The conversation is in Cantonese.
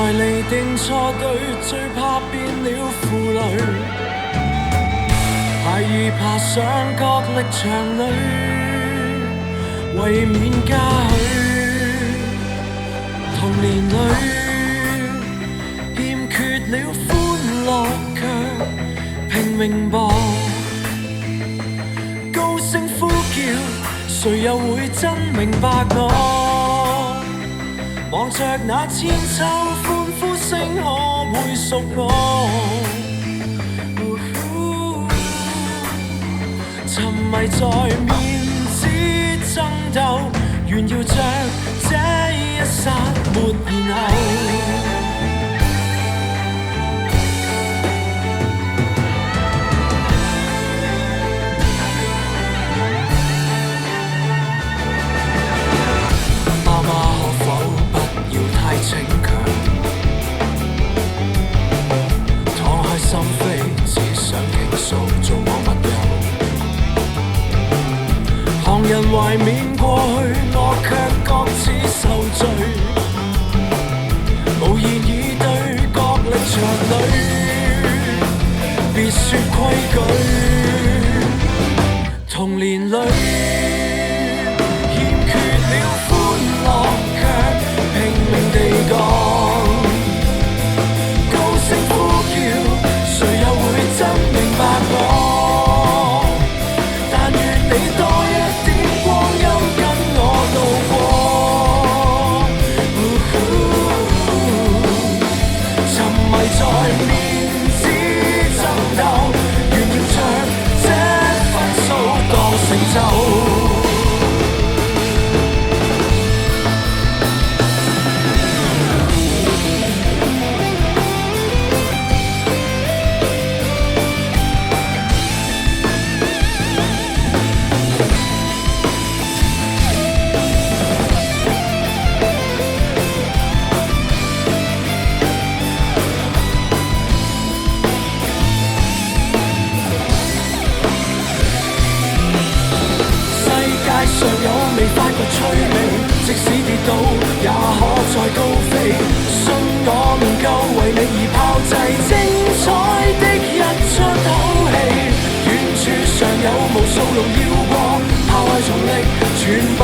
來釐定錯對，最怕變了負累。孩兒爬上角力場裏，為免加許童年裏欠缺了歡樂，卻拼命搏，高聲呼叫，誰又會真明白我？望着那千秋歡呼聲，可會屬我？沉迷在面之爭鬥，炫耀着這一剎沒然後。媽媽可否不要太逞強，敞開心扉，只想傾訴，做我密友。旁人懷緬過去，我卻各自受罪，無言以對，角力場裏別說規矩。童年裏欠缺了歡樂，卻拼命地講，高聲呼叫，誰又會真明白我？但願你多一點光陰跟我度過。沉迷在面之爭鬥，炫耀着這分數當成就。尚有未發過趣味，即使跌倒也可再高飛。信我能夠為你而炮製精彩的一出好戲。遠處尚有無數龍要過，拋開重力，全不